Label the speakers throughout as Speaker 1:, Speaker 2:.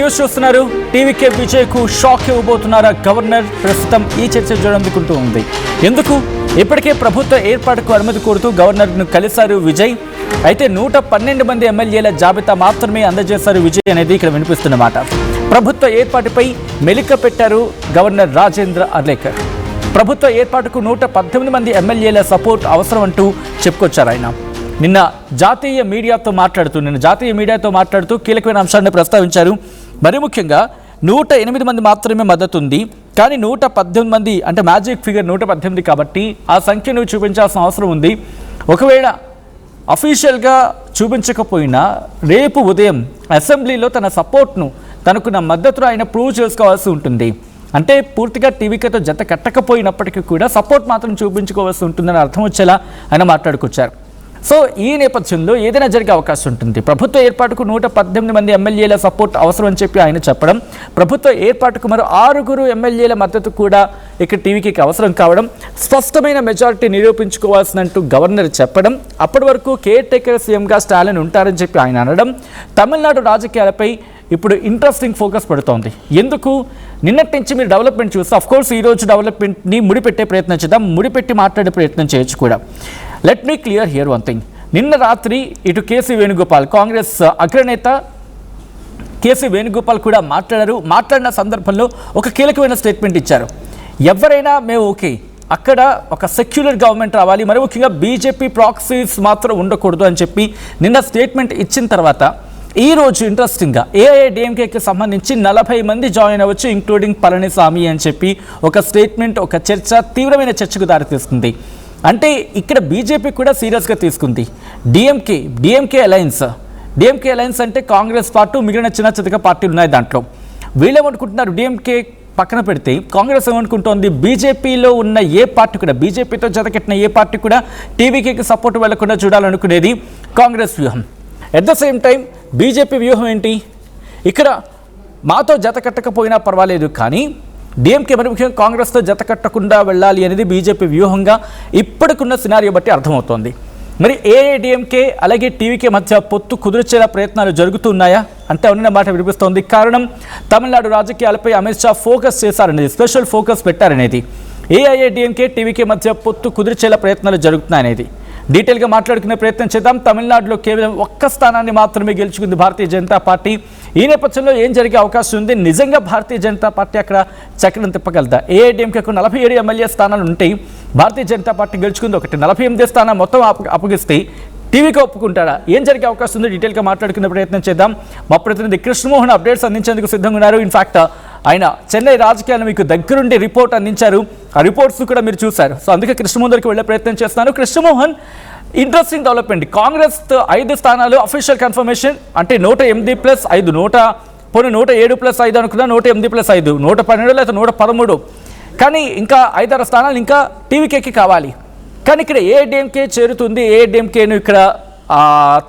Speaker 1: News చూస్తున్నారు. TVK విజయ్కు shock ఇవ్వబోతున్నారా గవర్నర్? ప్రస్తుతం ఈ చర్చ జోరందుకుంటూ ఉంది. ఎందుకు? ఇప్పటికే ప్రభుత్వ ఏర్పాటుకు అనుమతి కోరుతూ గవర్నర్ను కలిశారు విజయ్. అయితే 112 మంది ఎమ్మెల్యేల జాబితా మాత్రమే అందజేశారు విజయ్ అనేది ఇక్కడ వినిపిస్తున్నమాట. ప్రభుత్వ ఏర్పాటుపై మెలిక పెట్టారు గవర్నర్ రాజేంద్ర అర్లేకర్. ప్రభుత్వ ఏర్పాటుకు 118 మంది ఎమ్మెల్యేల సపోర్ట్ అవసరం అంటూ చెప్పుకొచ్చారు ఆయన. నిన్న జాతీయ మీడియాతో మాట్లాడుతూ కీలకమైన అంశాన్ని ప్రస్తావించారు. మరి ముఖ్యంగా 108 మంది మాత్రమే మద్దతు ఉంది, కానీ 118 మంది అంటే మ్యాజిక్ ఫిగర్ 118 కాబట్టి ఆ సంఖ్యను చూపించాల్సిన అవసరం ఉంది. ఒకవేళ అఫీషియల్గా చూపించకపోయినా రేపు ఉదయం అసెంబ్లీలో తన సపోర్ట్ను, తనకున్న మద్దతును ఆయన ప్రూవ్ చేసుకోవాల్సి ఉంటుంది. అంటే పూర్తిగా టీవీకేతో జత కట్టకపోయినప్పటికీ కూడా సపోర్ట్ మాత్రం చూపించుకోవాల్సి ఉంటుందని అర్థం వచ్చేలా ఆయన మాట్లాడుకొచ్చారు. సో ఈ నేపథ్యంలో ఏదైనా జరిగే అవకాశం ఉంటుంది. ప్రభుత్వ ఏర్పాటుకు 118 మంది ఎమ్మెల్యేల సపోర్ట్ అవసరం అని చెప్పి ఆయన చెప్పడం, ప్రభుత్వ ఏర్పాటుకు మరో 6 ఎమ్మెల్యేల మద్దతు కూడా ఇక్కడ టీవీకి అవసరం కావడం, స్పష్టమైన మెజారిటీ నిరూపించుకోవాల్సినట్టు గవర్నర్ చెప్పడం, అప్పటి వరకు కేర్ టేకర్ సీఎంగా స్టాలిన్ ఉంటారని చెప్పి ఆయన అనడం, తమిళనాడు రాజకీయాలపై ఇప్పుడు ఇంట్రెస్టింగ్ ఫోకస్ పడుతోంది. ఎందుకు? నిన్నటి నుంచి మీరు డెవలప్మెంట్ చూస్తే అఫ్కోర్స్ ఈరోజు డెవలప్మెంట్ని ముడిపెట్టే ప్రయత్నం చేద్దాం, ముడిపెట్టి మాట్లాడే ప్రయత్నం చేయొచ్చు కూడా. Let me clear here one thing. నిన్న రాత్రి ఇటు కేసీ వేణుగోపాల్, కాంగ్రెస్ అగ్రనేత కేసీ వేణుగోపాల్ కూడా మాట్లాడిన సందర్భంలో ఒక కీలకమైన స్టేట్మెంట్ ఇచ్చారు. ఎవరైనా మేము ఓకే, అక్కడ ఒక సెక్యులర్ గవర్నమెంట్ రావాలి, మరి ముఖ్యంగా బీజేపీ ప్రాక్సీస్ మాత్రం ఉండకూడదు అని చెప్పి నిన్న స్టేట్మెంట్ ఇచ్చిన తర్వాత ఈరోజు ఇంట్రెస్టింగ్గా ఏఐఏడీఎంకేకి సంబంధించి 40 మంది జాయిన్ అవ్వచ్చు, ఇంక్లూడింగ్ పళనిస్వామి అని చెప్పి ఒక స్టేట్మెంట్, ఒక చర్చ, తీవ్రమైన చర్చకు దారితీస్తుంది. అంటే ఇక్కడ బీజేపీ కూడా సీరియస్గా తీసుకుంది. డిఎంకే అలయన్స్ అంటే కాంగ్రెస్ పార్టీ, మిగిలిన చిన్న చితక పార్టీలు ఉన్నాయి దాంట్లో. వీళ్ళేమనుకుంటున్నారు? డిఎంకే పక్కన పెడితే కాంగ్రెస్ ఏమనుకుంటోంది? బీజేపీలో ఉన్న ఏ పార్టీ కూడా, బీజేపీతో జతకట్టిన ఏ పార్టీ కూడా టీవీకేకి సపోర్ట్ వెళ్లకుండా చూడాలనుకునేది కాంగ్రెస్ వ్యూహం. At the same time BJP వ్యూహం ఏంటి? ఇక్కడ మాతో జత కట్టకపోయినా పర్వాలేదు, కానీ డిఎంకే మరి ముఖ్యంగా కాంగ్రెస్తో జత కట్టకుండా వెళ్ళాలి అనేది బీజేపీ వ్యూహంగా ఇప్పటికున్న సినారియో బట్టి అర్థమవుతోంది. మరి ఏఐఏడీఎంకే అలాగే టీవీకే మధ్య పొత్తు కుదిర్చేలా ప్రయత్నాలు జరుగుతున్నాయా అంటే అవునన్న మాట వినిపిస్తోంది. కారణం తమిళనాడు రాజకీయాలపై అమిత్ షా ఫోకస్ చేశారనేది, స్పెషల్ ఫోకస్ పెట్టారనేది. ఏఐఏడీఎంకే టీవీకే మధ్య పొత్తు కుదిర్చేలా ప్రయత్నాలు జరుగుతున్నాయనేది డీటెయిల్గా మాట్లాడుకునే ప్రయత్నం చేద్దాం. తమిళనాడులో కేవలం 1 స్థానాన్ని మాత్రమే గెలుచుకుంది భారతీయ జనతా పార్టీ. ఈ నేపథ్యంలో ఏం జరిగే అవకాశం ఉంది? నిజంగా భారతీయ జనతా పార్టీ అక్కడ చక్రం తిప్పగలదా? ఏఐడీఎంకేకు 47 ఎమ్మెల్యే స్థానాలు ఉంటాయి, భారతీయ జనతా పార్టీ గెలుచుకుంది ఒకటి. 48 స్థానం మొత్తం అప్పగిస్తే టీవీకి ఒప్పుకుంటారా? ఏం జరిగే అవకాశం ఉంది? డీటెయిల్గా మాట్లాడుకునే ప్రయత్నం చేద్దాం. మా ప్రతినిధి కృష్ణమోహన్ అప్డేట్స్ అందించేందుకు సిద్ధంగా ఉన్నారు. ఇన్ఫాక్ట్ ఆయన చెన్నై రాజకీయాలను మీకు దగ్గరుండి రిపోర్ట్ అందించారు. ఆ రిపోర్ట్స్ కూడా మీరు చూశారు. సో అందుకే కృష్ణమోహన్ దగ్గరికి వెళ్ళే ప్రయత్నం చేస్తున్నాను. Krishnamohan, interesting development. కాంగ్రెస్ 5 స్థానాలు అఫీషియల్ కన్ఫర్మేషన్, అంటే 108+5, 107+5 అనుకున్నా, 108+5, 112 లేదా 113. కానీ ఇంకా 5-6 స్థానాలు ఇంకా టీవీకేకి కావాలి. కానీ ఇక్కడ ఏఐడీఎంకే చేరుతుంది. ఏఐడీఎంకేను ఇక్కడ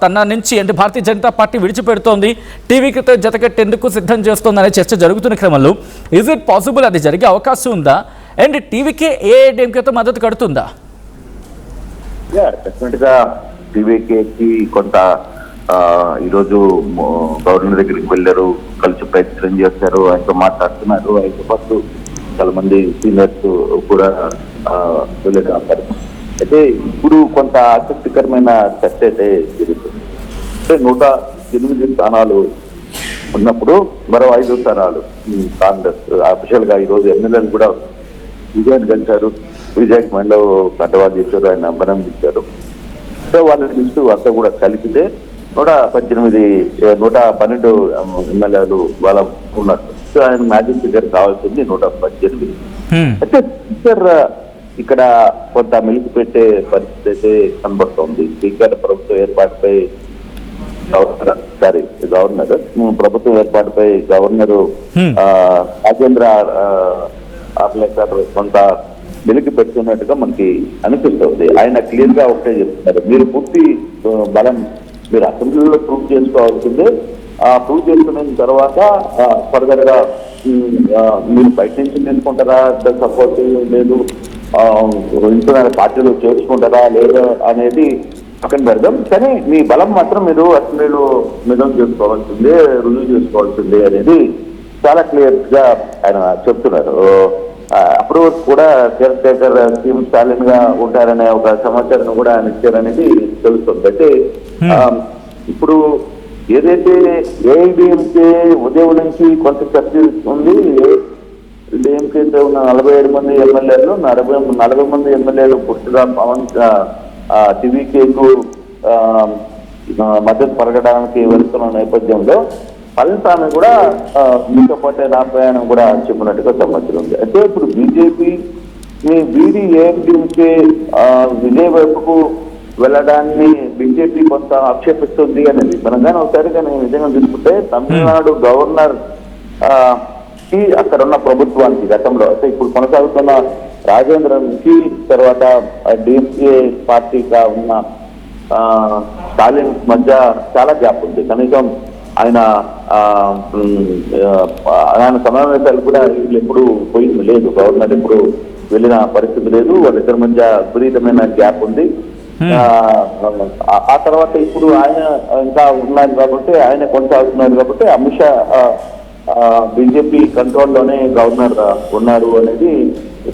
Speaker 1: తన నుంచి అంటే భారతీయ జనతా పార్టీ విడిచిపెడుతోంది, టీవీతో జతకట్టేందుకు సిద్ధం చేస్తోంది అనే చర్చ జరుగుతున్న క్రమంలో ఈజ్ ఇట్ పాసిబుల్? అది జరిగే అవకాశం ఉందా? అండ్ టీవీకే ఏఐడీఎంకేతో మద్దతు కడుతుందా?
Speaker 2: డెఫినెట్గా టీవీకేకి కొంత ఈరోజు గవర్నర్ దగ్గరికి వెళ్ళారు, కలిసి ప్రయత్నం చేస్తారు, ఆయనతో మాట్లాడుతున్నారు. ఆయనతో పాటు చాలా మంది సీనియర్స్ కూడా వెళ్ళారు. అయితే ఇప్పుడు కొంత ఆసక్తికరమైన చర్చ అయితే జరుగుతుంది. అంటే 108 స్థానాలు ఉన్నప్పుడు మరో 5 స్థానాలు కాంగ్రెస్ అఫీషియల్ గా ఈరోజు ఎమ్మెల్యేలు కూడా విజయాన్ని గెలిచారు. విజయ్ మహిళ కంటవాళ్ళు చేశారు, ఆయన అభినందించారు. సో వాళ్ళ లిస్టు అంతా కూడా కలిపితే 112 ఎమ్మెల్యేలు వాళ్ళ ఉన్నారు. సో ఆయన మ్యాజిక్ ఫిగర్ కావాల్సింది 118. అయితే స్పీకర్ ఇక్కడ కొంత మెలికి పెట్టే పరిస్థితి అయితే కనబడుతోంది. స్పీకర్ ప్రభుత్వ ఏర్పాటుపై గవర్నర్ రాజేంద్ర అర్లేకర్ కొంత వెలికి పెడుతున్నట్టుగా మనకి అనిపిస్తుంది. ఆయన క్లియర్ గా ఒకటే చెప్తున్నారు, మీరు పూర్తి బలం మీరు అసెంబ్లీలో ప్రూవ్ చేసుకోవాల్సిందే, ప్రూవ్ చేసుకున్న తర్వాత ఫర్దర్ గా మీరు బయట నుంచి నేర్చుకుంటారా, సపోర్ట్ లేదు ఇంట్లో పార్టీలో చేర్చుకుంటారా లేదా అనేది పక్కన పెడదాం, కానీ మీ బలం మాత్రం మీరు అసెంబ్లీలో నిజం చేసుకోవాల్సిందే, రుజువు చేసుకోవాల్సిందే అనేది చాలా క్లియర్ గా ఆయన చెప్తున్నారు. అప్పుడు కూడా చంద్రశేఖర్ సీఎం స్టాలిన్ గా ఉంటారనే ఒక సమాచారం కూడా ఆయన ఇచ్చారనేది తెలుస్తుంది. అయితే ఇప్పుడు ఏదైతే ఏఐడిఎంకే ఉదయం నుంచి కొంత చర్చ ఉంది. డిఎంకే ఉన్న 47 మంది ఎమ్మెల్యేలు 40 మంది ఎమ్మెల్యేలు పూర్తిగా పవన్ టీవీకేకు మద్దతు పరగడానికి వెళ్తున్న నేపథ్యంలో పళనిస్వామి కూడా మీతో పాటే నా ప్రయాణం కూడా చెప్పినట్టుగా సమాచారం ఉంది. అయితే ఇప్పుడు బీజేపీ వీడి ఏఐడిఎంకే విజయ్ వైపుకు వెళ్ళడాన్ని బీజేపీ కొంత ఆక్షేపిస్తుంది అనేది మనం కానీ ఒకసారి కానీ నిజంగా చూసుకుంటే తమిళనాడు గవర్నర్ కి అక్కడ ఉన్న ప్రభుత్వానికి గతంలో అంటే ఇప్పుడు కొనసాగుతున్న రాజేంద్రన్కి తర్వాత డిఎంకే పార్టీగా ఉన్న స్టాలిన్ మధ్య చాలా గ్యాప్ ఉంది. కనీసం ఆయన సమావేశాలు కూడా వీళ్ళు ఎప్పుడు పోయింది లేదు, గవర్నర్ ఎప్పుడు వెళ్ళిన పరిస్థితి లేదు. వాళ్ళిద్దరి మధ్య విపరీతమైన గ్యాప్ ఉంది. ఆ తర్వాత ఇప్పుడు ఆయన ఇంకా ఉన్నారు కాబట్టి ఆయన కొనసాగుతున్నారు కాబట్టి అమిత్ షా బీజేపీ కంట్రోల్లోనే గవర్నర్ ఉన్నారు అనేది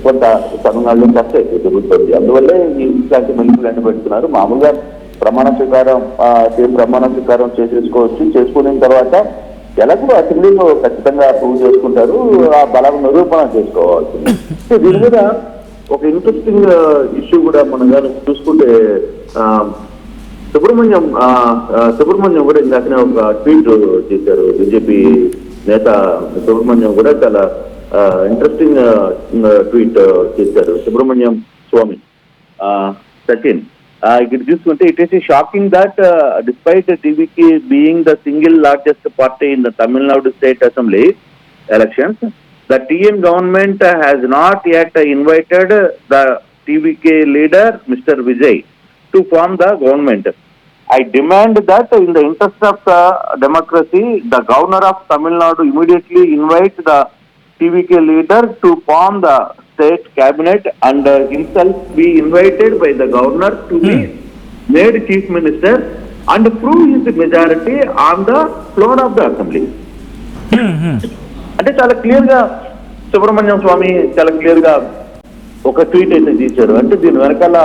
Speaker 2: కొంత తమిళనాడులో చర్చ జరుగుతుంది. అందువల్లే ఈ ఇట్లాంటి మెలుపులన్నీ పెడుతున్నారు. మామూలుగా ప్రమాణ స్వీకారం చేసేసుకోవచ్చు. చేసుకున్న తర్వాత ఎలాగో అసెంబ్లీలో ఖచ్చితంగా ప్రూవ్ చేసుకుంటారు, ఆ బలం నిరూపణ చేసుకోవాల్సింది. దీని మీద ఒక ఇంట్రెస్టింగ్ ఇష్యూ కూడా మనం కానీ చూసుకుంటే సుబ్రహ్మణ్యం కూడా ఇందాకనే ఒక ట్వీట్ చేశారు. బీజేపీ నేత సుబ్రహ్మణ్యం కూడా చాలా ఇంట్రెస్టింగ్ ట్వీట్ చేశారు. సుబ్రహ్మణ్యం స్వామి సచిన్ ఇక్కడ చూసుకుంటే it is shocking that despite టీవీకి being the single largest party in the Tamil Nadu state assembly elections, the TN government has not yet invited the TVK leader, Mr. Vijay, to form the government. I demand that in the interest of the democracy, the governor of Tamil Nadu immediately invite the TVK leader to form the state cabinet and himself be invited by the governor to be made chief minister and prove his majority on the floor of the assembly. అంటే చాలా clear గా సుబ్రహ్మణ్యం స్వామి చాలా clear గా ఒక tweet అయితే చేశారు. అంటే దీని వెనకాల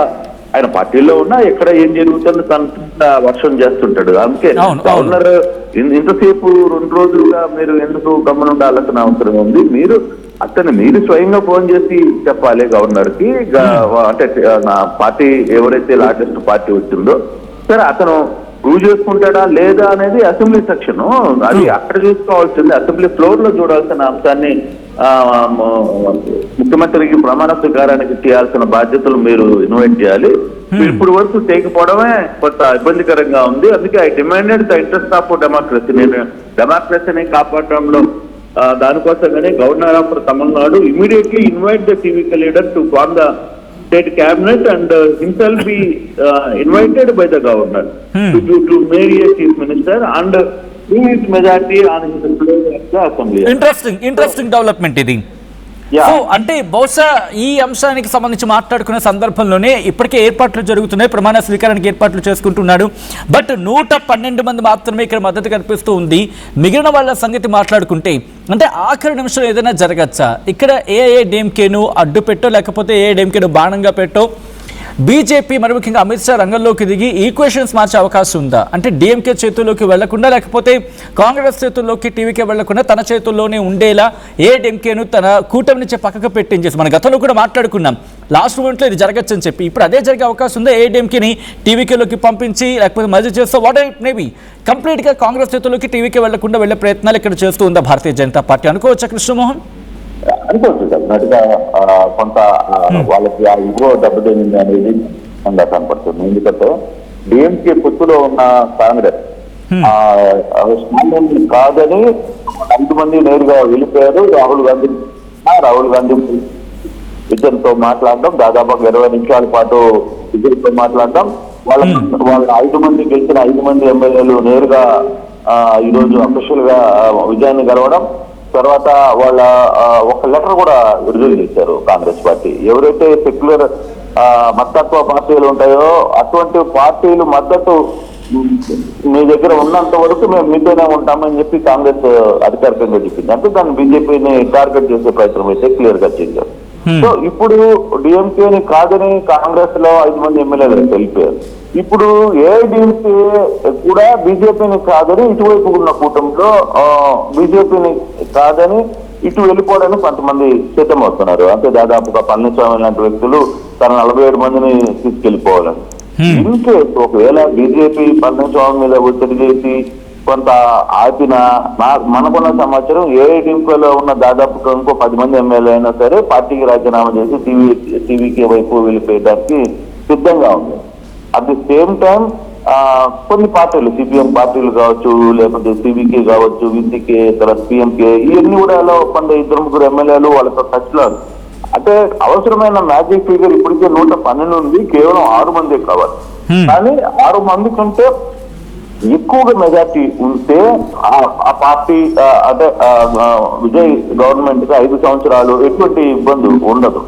Speaker 2: ఆయన పార్టీలో ఉన్నా ఎక్కడ ఏం జరుగుతుందో తన వర్షం చేస్తుంటాడు. అందుకే గవర్నర్ ఇంతసేపు 2 రోజులుగా మీరు ఎందుకు గమనం ఉండాల్సిన అవసరం ఉంది, మీరు స్వయంగా ఫోన్ చేసి చెప్పాలి గవర్నర్ కి. అంటే నా పార్టీ ఎవరైతే లార్జెస్ట్ పార్టీ వచ్చిందో సరే అతను ప్రూవ్ చేసుకుంటాడా లేదా అనేది అసెంబ్లీ సెక్షన్, అది అక్కడ చూసుకోవాల్సింది. అసెంబ్లీ ఫ్లోర్ లో చూడాల్సిన అంశాన్ని ముఖ్యమంత్రికి ప్రమాణ స్వీకారానికి చేయాల్సిన బాధ్యతలు మీరు ఇన్వైట్ చేయాలి. ఇప్పుడు వరకు చేయకపోవడమే కొంత ఇబ్బందికరంగా ఉంది. అందుకే I demanded the interest of democracy, నేను డెమోక్రసీని కాపాడటంలో దానికోసంగానే governor of Tamil Nadu immediately invite the TVK leader to form the state cabinet and himself be invited by the governor to make a chief minister and prove his majority on his floor of the assembly.
Speaker 1: Interesting development ఇది. So అంటే బహుశా ఈ అంశానికి సంబంధించి మాట్లాడుకునే సందర్భంలోనే ఇప్పటికే ఏర్పాట్లు జరుగుతున్నాయి, ప్రమాణ స్వీకారానికి ఏర్పాట్లు చేసుకుంటున్నాడు. బట్ 112 మంది మాత్రమే ఇక్కడ మద్దతు కనిపిస్తూ ఉంది. మిగిలిన వాళ్ళ సంగతి మాట్లాడుకుంటే అంటే ఆఖరి నిమిషంలో ఏదైనా జరగచ్చా? ఇక్కడ ఏఐఏడీఎంకేను అడ్డు పెట్టో లేకపోతే ఏఐఏడీఎంకేను బాణంగా పెట్టో బీజేపీ మరి ముఖ్యంగా అమిత్ షా రంగంలోకి దిగి ఈక్వేషన్స్ మార్చే అవకాశం ఉందా? అంటే డిఎంకే చేతుల్లోకి వెళ్లకుండా లేకపోతే కాంగ్రెస్ చేతుల్లోకి టీవీకే వెళ్లకుండా తన చేతుల్లోనే ఉండేలా ఏఐఏడీఎంకేను తన కూటమి నుంచి పక్కకు పెట్టించేసి మన గతంలో కూడా మాట్లాడుకున్నాం లాస్ట్ మూమెంట్లో ఇది జరగచ్చని చెప్పి. ఇప్పుడు అదే జరిగే అవకాశం ఉందా? ఏఐఏడీఎంకేని టీవీకేలోకి పంపించి లేకపోతే మధ్య చేస్తూ వాట్ ఎవర్ మేబీ కంప్లీట్గా కాంగ్రెస్ చేతుల్లోకి టీవీకే వెళ్లకుండా వెళ్లే ప్రయత్నాలు ఇక్కడ చేస్తూ ఉందా భారతీయ జనతా పార్టీ అనుకోవచ్చా కృష్ణమోహన్?
Speaker 2: అనుకోవచ్చు డెఫినెట్గా కొంత వాళ్ళకి ఆ ఇగో దెబ్బతింది అనేది కనపడుతుంది. ఎందుకంటే డిఎంకే పొత్తులో ఉన్న కాంగ్రెస్ కాదని 5 మంది నేరుగా వెళ్ళిపోయారు. రాహుల్ గాంధీ ఇద్దరితో మాట్లాడడం, దాదాపు 20 నిమిషాల పాటు ఇద్దరితో మాట్లాడడం, వాళ్ళ 5 మంది గెలిచిన 5 మంది ఎమ్మెల్యేలు నేరుగా ఈరోజు అఫీషియల్ గా విజయాన్ని గెలవడం, తర్వాత వాళ్ళ ఒక లెటర్ కూడా విడుదల చేశారు కాంగ్రెస్ పార్టీ. ఎవరైతే సెక్యులర్ మతత్వ పార్టీలు ఉంటాయో అటువంటి పార్టీలు మద్దతు మీ దగ్గర ఉన్నంత వరకు మేము మీతోనే ఉంటామని చెప్పి కాంగ్రెస్ అధికారికంగా చెప్పింది. అంటే దాన్ని బీజేపీని టార్గెట్ చేసే ప్రయత్నం అయితే క్లియర్ గా చేశారు. సో ఇప్పుడు డిఎంకేని కాదని కాంగ్రెస్ లో 5 మంది ఎమ్మెల్యేలు తెలిపారు. ఇప్పుడు ఏఐడిఎంకే కూడా బీజేపీని కాదని ఇటువైపు ఉన్న కూటమిలో బీజేపీని కాదని ఇటు వెళ్ళిపోవడానికి కొంతమంది సిద్ధమవుతున్నారు. అంటే దాదాపుగా పళనిస్వామి లాంటి వ్యక్తులు తన 47 మందిని తీసుకెళ్లిపోవాలని. ఇన్కేస్ ఒకవేళ బీజేపీ పళనిస్వామి మీద ఒత్తిడి చేసి కొంత ఆపిన మనకున్న సమాచారం ఏఐడిఎంకేలో ఉన్న దాదాపుగా ఇంకో 10 మంది ఎమ్మెల్యే అయినా సరే పార్టీకి రాజీనామా చేసి టీవీకే వైపు వెళ్ళిపోయడానికి సిద్ధంగా ఉంది. అట్ ది సేమ్ టైం కొన్ని పార్టీలు సిపిఎం పార్టీలు కావచ్చు, లేకపోతే సివికే కావచ్చు, విసికే, తర్వాత పిఎంకే, ఇవన్నీ కూడా కొంత 2-3 ఎమ్మెల్యేలు వాళ్ళతో టచ్ లో. అంటే అవసరమైన మ్యాజిక్ ఫిగర్ ఇప్పటికే 112 ఉంది, కేవలం 6 మందే కావాలి. కానీ 6 మంది కంటే ఎక్కువగా మెజార్టీ ఉంటే ఆ పార్టీ అంటే విజయ్ గవర్నమెంట్ కి 5 సంవత్సరాలు ఎటువంటి ఇబ్బంది ఉండదు.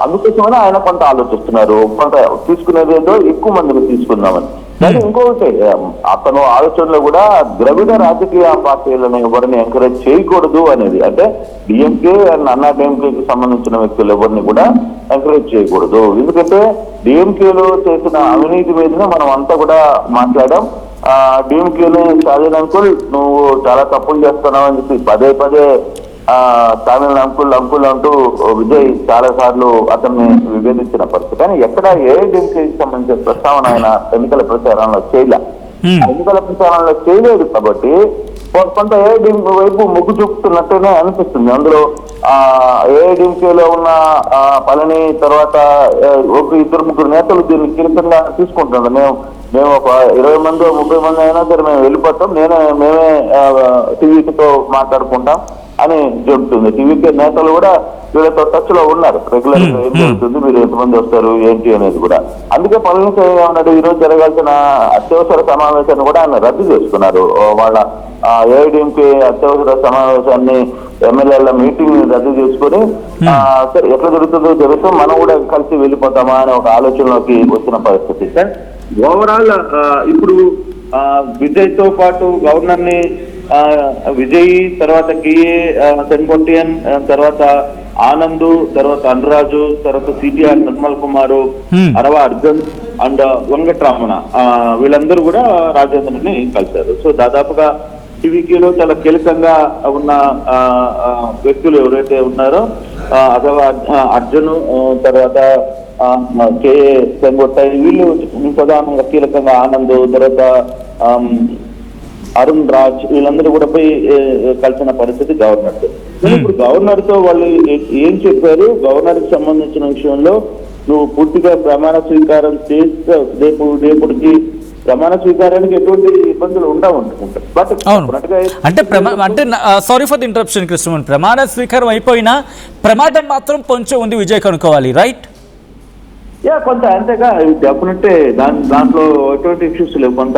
Speaker 2: అందుకోసమని ఆయన కొంత ఆలోచిస్తున్నారు, కొంత తీసుకునేది ఏదో ఎక్కువ మందిని తీసుకుందామని. కానీ ఇంకొకటి అతను ఆలోచనలో కూడా ద్రవిడ రాజకీయ పార్టీలను ఎవరిని ఎంకరేజ్ చేయకూడదు అనేది. అంటే డిఎంకే అండ్ అన్నా డిఎంకేకి సంబంధించిన వ్యక్తులు ఎవరిని కూడా ఎంకరేజ్ చేయకూడదు. ఎందుకంటే డిఎంకేలో చేసిన అవినీతి మీదనే మనం అంతా కూడా మాట్లాడాం. డిఎంకేని షాజీన్ అంకుల్ నువ్వు చాలా తప్పులు చేస్తున్నావు అని చెప్పి పదే పదే తమిళ అంకుల్ అంటూ విజయ్ చాలా సార్లు అతన్ని విభేదించిన పరిస్థితి. కానీ ఎక్కడ ఏఐడిఎంకేకి సంబంధించిన ప్రస్తావన ఆయన ఎన్నికల ప్రచారంలో చేయలేదు కాబట్టి కొంత ఏఐడిఎంకే వైపు మొగ్గు చూపుతున్నట్టునే అనిపిస్తుంది. అందులో ఏఐడిఎంకేలో ఉన్న పళని తర్వాత 2-3 నేతలు దీన్ని కీలకంగా తీసుకుంటున్నారు. మేము ఒక 20 మంది 30 మంది అయినా సరే మేము వెళ్ళిపోతాం, మేమే టీవీతో మాట్లాడుకుంటాం అని చెబుతుంది. టీవీకే నేతలు కూడా వీళ్ళతో టచ్ లో ఉన్నారు. రెగ్యులర్ గా ఏం జరుగుతుంది, మీరు ఎంతమంది వస్తారు ఏంటి అనేది కూడా. అందుకే పళనిస్వామి ఏమన్నాడు, ఈ రోజు జరగాల్సిన అత్యవసర సమావేశాన్ని కూడా ఆయన రద్దు చేసుకున్నారు. వాళ్ళ ఏఐడిఎంకే అత్యవసర సమావేశాన్ని ఎమ్మెల్యేల మీటింగ్ రద్దు చేసుకుని సరే ఎట్లా జరుగుతుందో జరుగుతాం, మనం కూడా కలిసి వెళ్ళిపోతామా అనే ఒక ఆలోచనలోకి వచ్చిన పరిస్థితి. ఓవరాల్ ఇప్పుడు విజయ్ తో పాటు గవర్నర్ ని విజయ్, తర్వాత కేఏ సెన్గొట్టియన్, తర్వాత ఆనంద్, తర్వాత అనురాజు, తర్వాత సిటిఆర్ నిర్మల్ కుమారు, అరవ అర్జున్ అండ్ వెంకటరామణ వీళ్ళందరూ కూడా రాజేంద్రని కలిశారు. సో దాదాపుగా టీవీకేలో చాలా కీలకంగా ఉన్న వ్యక్తులు ఎవరైతే ఉన్నారో అథవా అర్జున్, తర్వాత కేఏ సెన్గొట్టాయి, వీళ్ళు ప్రధానంగా కీలకంగా ఆనంద్, తర్వాత అరుణ్ రాజ్ వీళ్ళందరూ కూడా పోయి కలిసిన పరిస్థితి గవర్నర్. ఇప్పుడు గవర్నర్ తో వాళ్ళు ఏం చెప్పారు, గవర్నర్ కి సంబంధించిన విషయంలో నువ్వు పూర్తిగా ప్రమాణ స్వీకారం చేస్తే రేపటికి ప్రమాణ స్వీకారానికి ఎటువంటి ఇబ్బందులు ఉండవు అనుకుంటారు. బట్
Speaker 1: అంటే sorry for the interruption Krishnamohan, ప్రమాణ స్వీకారం అయిపోయినా ప్రమాదం మాత్రం కొంచెం ఉంది విజయ్ కనుక్కోవాలి, రైట్?
Speaker 2: కొంత అంతేగా డెఫినెట్ దాంట్లో ఎటువంటి ఇష్యూస్ లేవు. కొంత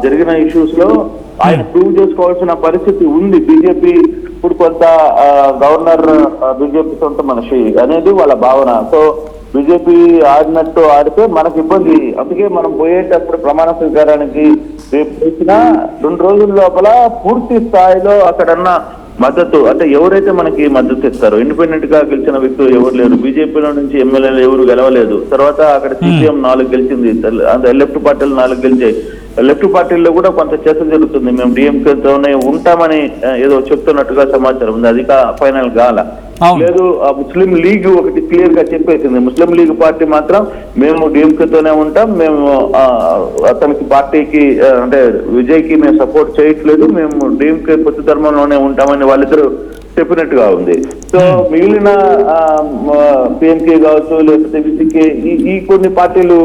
Speaker 2: జరిగిన ఇష్యూస్ లో ఆయన ప్రూవ్ చేసుకోవాల్సిన పరిస్థితి ఉంది. బీజేపీ ఇప్పుడు కొంత గవర్నర్ బీజేపీ సొంత మనిషి అనేది వాళ్ళ భావన. సో బీజేపీ ఆడినట్టు ఆడితే మనకు ఇబ్బంది. అందుకే మనం పోయేటప్పుడు ప్రమాణ స్వీకారానికి రేపు వచ్చిన 2 రోజుల లోపల పూర్తి స్థాయిలో అక్కడన్న మద్దతు, అంటే ఎవరైతే మనకి మద్దతు ఇస్తారో, ఇండిపెండెంట్ గా గెలిచిన వ్యక్తులు ఎవరు లేరు, బీజేపీలో నుంచి ఎమ్మెల్యేలు ఎవరు గెలవలేదు, తర్వాత అక్కడ సిపిఎం 4 గెలిచింది, లెఫ్ట్ పార్టీలు 4 గెలిచాయి. లెఫ్ట్ పార్టీల్లో కూడా కొంత చర్చ జరుగుతుంది, మేము డిఎంకేతోనే ఉంటామని ఏదో చెప్తున్నట్టుగా సమాచారం ఉంది. అది ఫైనల్ గాల లేదు. ముస్లిం లీగ్ ఒకటి క్లియర్ గా చెప్పేసింది, ముస్లిం లీగ్ పార్టీ మాత్రం మేము డిఎంకేతోనే ఉంటాం, మేము అతనికి పార్టీకి అంటే విజయ్ కి మేము సపోర్ట్ చేయట్లేదు, మేము డిఎంకే కొత్త ధర్మంలోనే ఉంటామని వాళ్ళిద్దరు చెప్పినట్టుగా ఉంది. సో మిగిలిన పిఎంకే కావచ్చు, లేకపోతే విసికే, ఈ కొన్ని పార్టీలు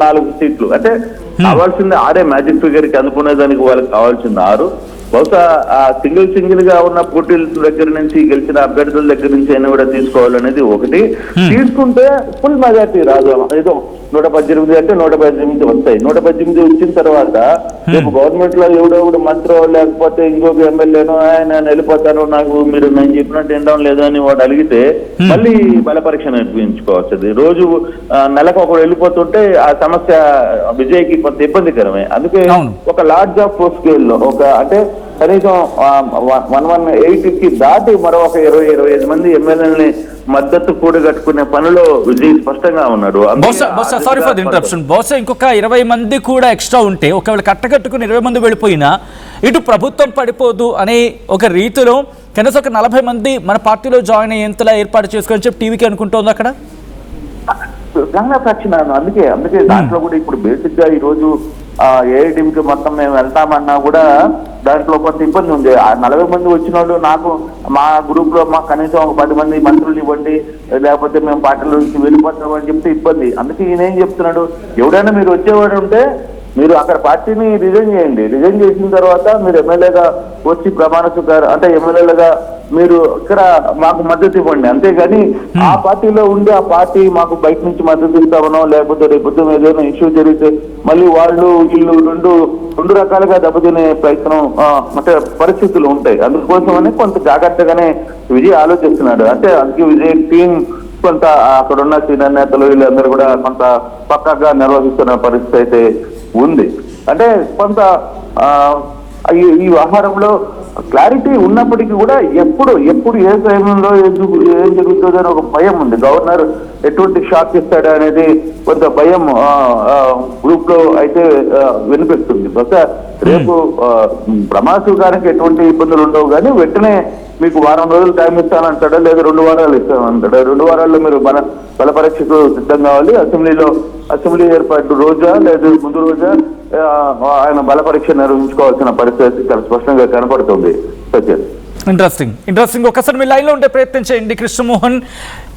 Speaker 2: 4 సీట్లు అంటే కావాల్సింది 6 మ్యాజిక్ ఫిగర్ కి అందుకునేదానికి వాళ్ళకి కావాల్సింది 6. బహుశా సింగిల్ గా ఉన్న పోటీల దగ్గర నుంచి గెలిచిన అభ్యర్థుల దగ్గర నుంచి అయినా కూడా తీసుకోవాలనేది ఒకటి. తీసుకుంటే ఫుల్ మెజార్టీ రాదు, ఏదో 118 అంటే 118 వస్తాయి. 118 వచ్చిన తర్వాత రేపు గవర్నమెంట్ లో ఎవడో మంత్రో లేకపోతే ఇంకొక ఎమ్మెల్యేనో ఆయన వెళ్ళిపోతాను, నేను చెప్పినట్టు వినడం లేదు అని వాడు అడిగితే మళ్ళీ బల పరీక్ష నిర్వహించుకోవచ్చు. రోజు నెలకు ఒకడు వెళ్ళిపోతుంటే ఆ సమస్య విజయ్కి కొంత ఇబ్బందికరమే. అందుకే ఒక లార్జ్ ఆఫ్ స్కేల్ లో అంటే కనీసం 118కి దాటి మరో ఒక 20-25 మంది ఎమ్మెల్యేలని మద్దతు కూడగట్టుకునే పనిలో విజయ్ స్పష్టంగా ఉన్నాడు.
Speaker 1: Sorry for the interruption. బహుశా ఇంకొక 20 మంది కూడా ఎక్స్ట్రా ఉంటే, ఒకవేళ కట్టకట్టుకుని 20 మంది వెళ్ళిపోయినా ఇటు ప్రభుత్వం పడిపోదు అనే ఒక రీతిలో కనీసం ఒక 40 మంది మన పార్టీలో జాయిన్ అయ్యేంతలా ఏర్పాటు చేసుకొని చెప్పి టీవీకి అనుకుంటోంది అక్కడ
Speaker 2: అందుకే దాంట్లో కూడా ఇప్పుడు బేసిక్ గా ఈ రోజు ఏఐటీంకి మొత్తం మేము వెళ్తామన్నా కూడా దాంట్లో కొంత ఇబ్బంది ఉంది. 40 మంది వచ్చిన వాళ్ళు నాకు మా గ్రూప్ లో మాకు కనీసం ఒక 10 మంది మంత్రులు ఇవ్వండి, లేకపోతే మేము పార్టీల నుంచి వెళ్ళిపోతామని చెప్తే ఇబ్బంది. అందుకే ఈయన ఏం చెప్తున్నాడు, ఎవడైనా మీరు వచ్చేవాడు ఉంటే మీరు అక్కడ పార్టీని రిజైన్ చేయండి, రిజైన్ చేసిన తర్వాత మీరు ఎమ్మెల్యేగా వచ్చి ప్రమాణ స్వీకారం అంటే ఎమ్మెల్యేలుగా మీరు ఇక్కడ మాకు మద్దతు ఇవ్వండి. అంతేగాని ఆ పార్టీలో ఉండి ఆ పార్టీ మాకు బయట నుంచి మద్దతు ఇస్తామనో, లేకపోతే రేపు ఏదైనా ఇష్యూ జరిగితే మళ్ళీ వీళ్ళు రెండు రకాలుగా దెబ్బతినే ప్రయత్నం అంటే పరిస్థితులు ఉంటాయి. అందుకోసమని కొంత జాగ్రత్తగానే విజయ్ ఆలోచిస్తున్నాడు. అంటే అందుకే విజయ్ టీం కొంత అక్కడున్న సీనియర్ నేతలు వీళ్ళందరూ కూడా కొంత పక్కాగా నిర్వహిస్తున్న పరిస్థితి అయితే ఉంది. అంటే కొంత ఈ వ్యవహారంలో క్లారిటీ ఉన్నప్పటికీ కూడా ఎప్పుడు ఏ సమయంలో ఏం జరుగుతుందో అని ఒక భయం ఉంది. గవర్నర్ ఎటువంటి షాక్ ఇస్తాడా అనేది కొంత భయం గ్రూప్ లో అయితే వినిపిస్తుంది. బహుశా రేపు ప్రమాణ స్వీకారానికి ఎటువంటి ఇబ్బందులు ఉండవు, కానీ వెంటనే మీకు వారం రోజులు టైం ఇస్తానంటాడా, లేదా 2 వారాలు ఇస్తానంటాడా, 2 వారాల్లో మీరు బల పరీక్షకు సిద్ధం కావాలి. అసెంబ్లీ ఏర్పాటు రోజా లేదా ముందు రోజా ఆయన బల పరీక్ష నిర్వహించుకోవాల్సిన పరిస్థితి చాలా స్పష్టంగా కనపడుతుంది. సత్యం
Speaker 1: ఇంట్రెస్టింగ్. ఒకసారి మీ లైన్లో ఉండే ప్రయత్నం చేయండి కృష్ణమోహన్.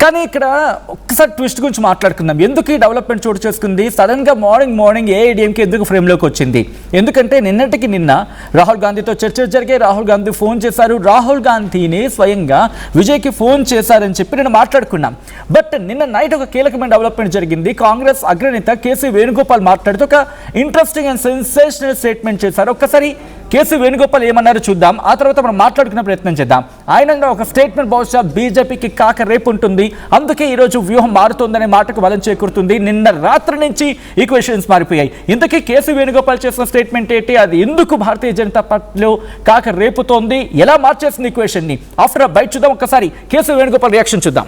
Speaker 1: కానీ ఇక్కడ ఒక్కసారి ట్విస్ట్ గురించి మాట్లాడుకుందాం. ఎందుకు ఈ డెవలప్మెంట్ చోటు చేసుకుంది? సడన్గా మార్నింగ్ ఏఐడిఎంకి ఎందుకు ఫ్రేమ్లోకి వచ్చింది? ఎందుకంటే నిన్నటికి నిన్న రాహుల్ గాంధీతో చర్చలు జరిగాయి. రాహుల్ గాంధీ ఫోన్ చేశారు. రాహుల్ గాంధీని స్వయంగా విజయ్కి ఫోన్ చేశారని చెప్పి నేను మాట్లాడుకున్నాం. బట్ నిన్న నైట్ ఒక కీలకమైన డెవలప్మెంట్ జరిగింది. కాంగ్రెస్ అగ్రనేత కేసీ వేణుగోపాల్ మాట్లాడుతూ ఒక ఇంట్రెస్టింగ్ అండ్ సెన్సేషనల్ స్టేట్మెంట్ చేశారు. ఒక్కసారి కేసీ వేణుగోపాల్ ఏమన్నారో చూద్దాం, ఆ తర్వాత మనం మాట్లాడుకునే ప్రయత్నం చేద్దాం. ఆయన ఒక స్టేట్మెంట్ బహుశా బీజేపీకి కాక రేపు ఉంటుంది, అందుకే ఈరోజు వ్యూహం మారుతుందనే మాటకు బలం చేకూరుతుంది. నిన్న రాత్రి నుంచి ఈక్వేషన్స్ మారిపోయాయి. ఇంతకీ కేసీ వేణుగోపాల్ చేసిన స్టేట్మెంట్ ఏంటి? అది ఎందుకు భారతీయ జనతా పార్టీలో కాక రేపుతోంది? ఎలా మార్చేసింది ఈక్వేషన్ ని? ఆఫ్టర్ బైట్ చూద్దాం. ఒక్కసారి కేసీ వేణుగోపాల్ రియాక్షన్ చూద్దాం.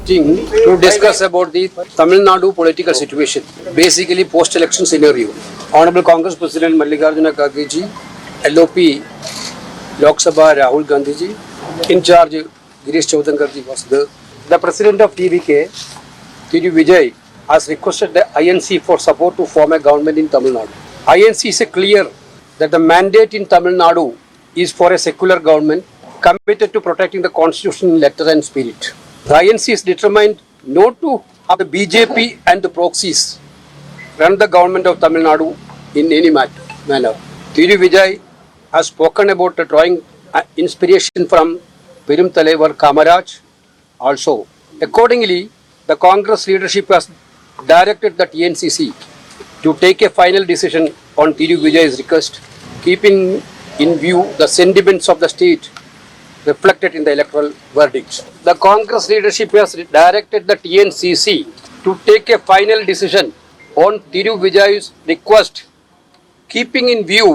Speaker 3: To discuss about the Tamil Nadu political situation, basically post-election scenario. Honorable Congress President Mallikarjuna Kharge ji, LOP Lok Sabha Rahul Gandhi ji, in charge Girish Choudhary ji was there. The President of TVK, TD Vijay, has requested the INC for support to form a government in Tamil Nadu. INC is clear that the mandate in Tamil Nadu is for a secular government committed to protecting the constitution in letter and spirit. The INC is determined not to have the BJP and the proxies run the government of Tamil Nadu in any manner. TD Vijay has spoken about drawing inspiration from Perum Thalaivar Kamaraj also. Accordingly, the Congress leadership has directed the TNCC to take a final decision on TD Vijay's request, keeping in view the sentiments of the state reflected in the electoral verdicts. The Congress leadership has directed the TNCC to take a final decision on Thiru Vijay's request, keeping in view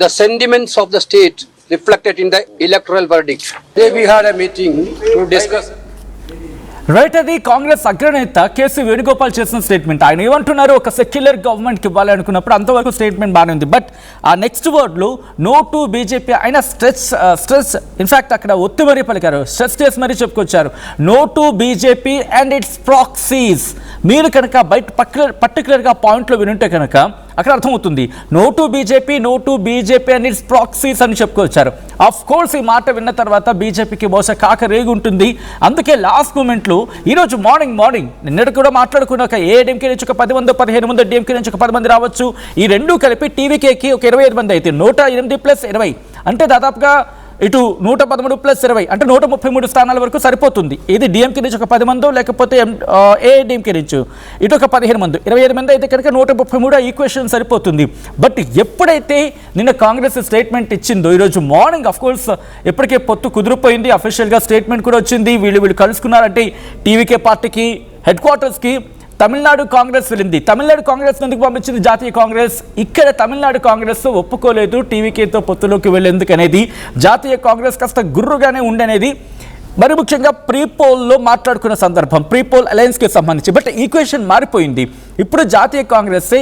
Speaker 3: the sentiments of the state reflected in the electoral verdict. Today we had a meeting to discuss.
Speaker 1: Right, అది కాంగ్రెస్ అగ్రనేత KC Venugopal చేసిన statement. ఆయన ఏమంటున్నారు, ఒక secular గవర్నమెంట్కి ఇవ్వాలి అనుకున్నప్పుడు అంతవరకు స్టేట్మెంట్ బాగానే ఉంది. బట్ ఆ నెక్స్ట్ వర్డ్లో నో టు బీజేపీ ఆయన స్ట్రెస్ ఇన్ఫ్యాక్ట్ అక్కడ ఒత్తి మరీ పలికారు, స్ట్రెస్ చేసి మరీ చెప్పుకొచ్చారు. No to BJP and its proxies. మీరు కనుక బయట పర్టికులర్గా పాయింట్లో వినుంటే కనుక అక్కడ అర్థమవుతుంది. No to BJP and its proxies అని చెప్పుకొచ్చారు. ఆఫ్ కోర్స్ ఈ మాట విన్న తర్వాత బీజేపీకి బహుశా కాక రేగి ఉంటుంది. అందుకే లాస్ట్ మూమెంట్లో ఈరోజు మార్నింగ్ నిన్నటి కూడా మాట్లాడుకున్న ఒక ఏఐడిఎంకే నుంచి ఒక 10 మంది 15 మంది, డిఎంకే నుంచి ఒక 10 మంది రావచ్చు. ఈ రెండు కలిపి టీవీకేకి ఒక 25 మంది అయితే 108 + 20 అంటే దాదాపుగా ఇటు 113+20 అంటే 133 స్థానాల వరకు సరిపోతుంది. ఇది డిఎంకే నుంచి ఒక 10 మందో లేకపోతే ఏఐడిఎంకే నుంచి ఇటు ఒక 15 మంది 25 మంది అయితే కనుక 133 ఈక్వేషన్ సరిపోతుంది. బట్ ఎప్పుడైతే నిన్న కాంగ్రెస్ స్టేట్మెంట్ ఇచ్చిందో ఈరోజు మార్నింగ్ అఫ్ కోర్స్ ఇప్పటికే పొత్తు కుదిరిపోయింది, అఫీషియల్గా స్టేట్మెంట్ కూడా వచ్చింది. వీళ్ళు కలుసుకున్నారంటే టీవీకే పార్టీకి హెడ్ క్వార్టర్స్కి తమిళనాడు కాంగ్రెస్ వెళ్ళింది. తమిళనాడు కాంగ్రెస్ ఎందుకు పంపించింది జాతీయ కాంగ్రెస్? ఇక్కడ తమిళనాడు కాంగ్రెస్ ఒప్పుకోలేదు టీవీకేతో పొత్తులోకి వెళ్ళేందుకు అనేది. జాతీయ కాంగ్రెస్ కాస్త గుర్రుగానే ఉండనేది మరి ముఖ్యంగా ప్రీపోల్లో మాట్లాడుకున్న సందర్భం, ప్రీపోల్ అలయన్స్కి సంబంధించి. బట్ ఈక్వేషన్ మారిపోయింది. ఇప్పుడు జాతీయ కాంగ్రెస్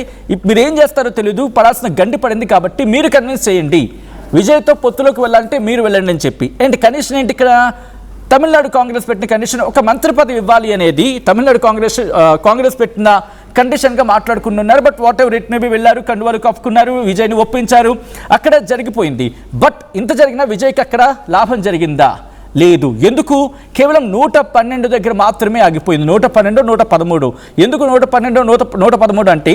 Speaker 1: మీరు ఏం చేస్తారో తెలియదు, పడాల్సిన గండి పడింది కాబట్టి మీరు కన్విన్స్ చేయండి, విజయ్తో పొత్తులోకి వెళ్ళాలంటే మీరు వెళ్ళండి అని చెప్పి. ఏంటి కండిషన్ ఏంటి ఇక్కడ? తమిళనాడు కాంగ్రెస్ పెట్టిన కండిషన్ ఒక మంత్రి పదవి ఇవ్వాలి అనేది తమిళనాడు కాంగ్రెస్ పెట్టిన కండిషన్గా మాట్లాడుకుంటున్నారు. But what ever it may be వెళ్ళారు, కండువాలు కప్పుకున్నారు, విజయ్ని ఒప్పించారు, అక్కడ జరిగిపోయింది. బట్ ఇంత జరిగినా విజయ్కి అక్కడ లాభం జరిగిందా? లేదు. ఎందుకు? కేవలం 112 దగ్గర మాత్రమే ఆగిపోయింది. 112, 113. ఎందుకు 112, 113 అంటే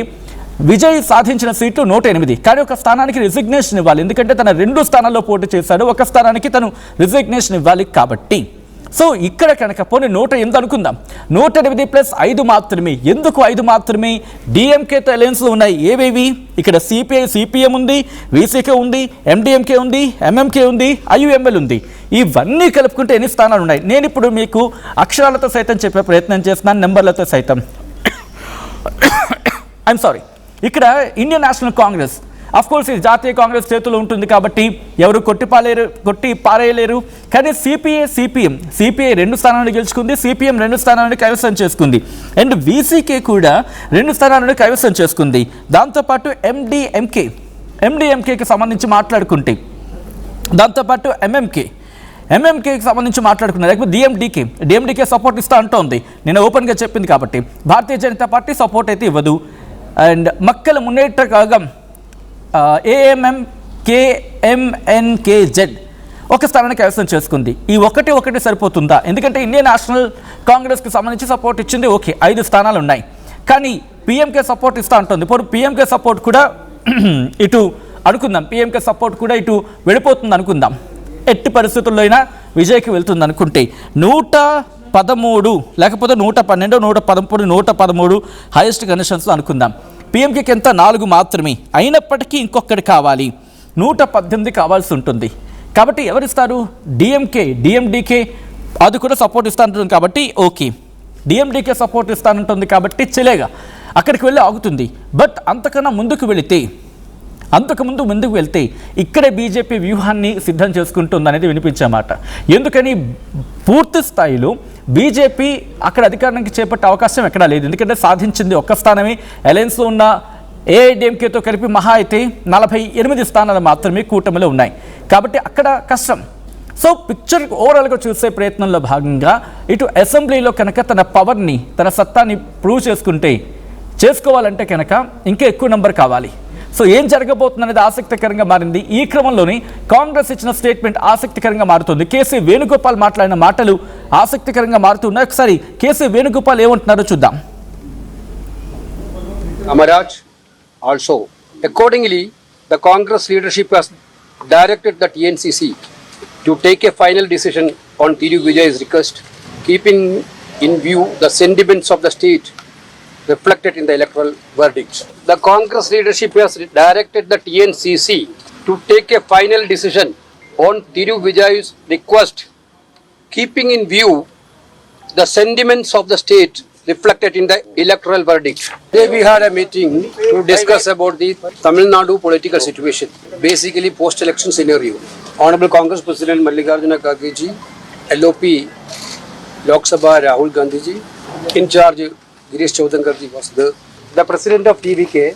Speaker 1: విజయ్ సాధించిన సీట్లు 108, కానీ ఒక స్థానానికి రిజిగ్నేషన్ ఇవ్వాలి. ఎందుకంటే తన 2 స్థానాల్లో పోటీ చేశాడు, ఒక స్థానానికి తను రిజిగ్నేషన్ ఇవ్వాలి కాబట్టి. సో ఇక్కడ కనుక పోనీ 108 అనుకుందాం, 108+5 మాత్రమే. ఎందుకు 5 మాత్రమే? డిఎంకేతో అలయన్స్లో ఉన్నాయి. ఏవేవి? ఇక్కడ సిపిఎం ఉంది, వీసీకే ఉంది, ఎండిఎంకే ఉంది, ఎంఎంకే ఉంది, ఐయుఎంఎల్ ఉంది. ఇవన్నీ కలుపుకుంటే ఎన్ని స్థానాలు ఉన్నాయి? నేను ఇప్పుడు మీకు అక్షరాలతో సైతం చెప్పే ప్రయత్నం చేస్తున్నాను, నెంబర్లతో సైతం. ఐఎమ్ సారీ, ఇక్కడ Indian national Congress of course ఇది జాతీయ కాంగ్రెస్ చేతిలో ఉంటుంది కాబట్టి ఎవరు కొట్టి పారేయలేరు. కానీ సిపిఎం 2 స్థానాలను గెలుచుకుంది, సిపిఎం 2 స్థానాలను కైవసం చేసుకుంది, అండ్ వీసీకే కూడా 2 స్థానాలను కైవసం చేసుకుంది. దాంతోపాటు ఎండిఎంకేకి సంబంధించి మాట్లాడుకుంటే, దాంతోపాటు ఎంఎంకేకి సంబంధించి మాట్లాడుకున్నారు. లేకపోతే డిఎండికే సపోర్ట్ ఇస్తా అంటోంది, నేను ఓపెన్గా చెప్పింది కాబట్టి. భారతీయ జనతా పార్టీ సపోర్ట్ అయితే ఇవ్వదు. అండ్ మక్కల మున్నేట్ర కళగం ఏఎంఎం కేఎంఎన్కేజెడ్ ఒక స్థానాన్ని కైవసం చేసుకుంది. ఈ ఒకటి సరిపోతుందా? ఎందుకంటే ఇండియన్ నేషనల్ కాంగ్రెస్కి సంబంధించి సపోర్ట్ ఇచ్చింది, ఓకే 5 స్థానాలు ఉన్నాయి. కానీ పిఎంకే సపోర్ట్ ఇస్తా అంటుంది. ఇప్పుడు పిఎంకే సపోర్ట్ కూడా ఇటు అనుకుందాం, పిఎంకే సపోర్ట్ కూడా ఇటు వెళ్ళిపోతుంది అనుకుందాం. ఎట్టి పరిస్థితుల్లో అయినా విజయ్కి వెళ్తుంది అనుకుంటే 113 లేకపోతే 112, 113, 113 హైయెస్ట్ కండిషన్స్లో అనుకుందాం. పిఎంకేకి ఎంత? 4 మాత్రమే. అయినప్పటికీ ఇంకొకటి కావాలి, 118 కావాల్సి ఉంటుంది. కాబట్టి ఎవరిస్తారు? డిఎండికే అది కూడా సపోర్ట్ ఇస్తానంటుంది కాబట్టి ఓకే, డిఎండికే సపోర్ట్ ఇస్తానంటుంది కాబట్టి చెలేగా అక్కడికి వెళ్ళి ఆగుతుంది. బట్ అంతకన్నా ముందుకు వెళ్తే ఇక్కడే బీజేపీ వ్యూహాన్ని సిద్ధం చేసుకుంటుంది అనేది వినిపించేమాట. ఎందుకని పూర్తి స్థాయిలో బీజేపీ అక్కడ అధికారానికి చేపట్టే అవకాశం ఎక్కడా లేదు. ఎందుకంటే సాధించింది 1 స్థానమే. అలయన్స్లో ఉన్న ఏఐడిఎంకేతో కలిపి మహా అయితే 48 స్థానాలు మాత్రమే కూటమిలో ఉన్నాయి. కాబట్టి అక్కడ కష్టం. సో పిక్చర్ ఓవరాల్గా చూసే ప్రయత్నంలో భాగంగా ఇటు అసెంబ్లీలో కనుక తన పవర్ని, తన సత్తాని ప్రూవ్ చేసుకోవాలంటే కనుక ఇంకా ఎక్కువ నెంబర్ కావాలి. సో ఏం జరగబోతుంది అనేది ఆసక్తికరంగా మారింది. ఈ క్రమంలోనే కాంగ్రెస్ ఇచ్చిన స్టేట్మెంట్ ఆసక్తికరంగా మారుతుంది. కేసీ వేణుగోపాల్ మాట్లాడిన మాటలు ఆసక్తికరంగా మారుతున్నాయి. ఒకసారి కేసీ వేణుగోపాల్ ఏమంటున్నారో చూద్దాం.
Speaker 3: Amaraj, also accordingly the Congress leadership has directed the TNCC to take a final decision on Tiru Vijay's request, keeping in view the sentiments of the state reflected in the electoral verdict. The Congress leadership has directed the TNCC to take a final decision on Tiru Vijay's request, keeping in view the sentiments of the state reflected in the electoral verdict. Today we had a meeting to discuss about the Tamil Nadu political situation, basically post-election scenario. Honorable Congress President Mallikarjuna Kharge ji, LOP Lok Sabha Rahul Gandhi ji, in charge Girish Choudhary ji was the President of TVK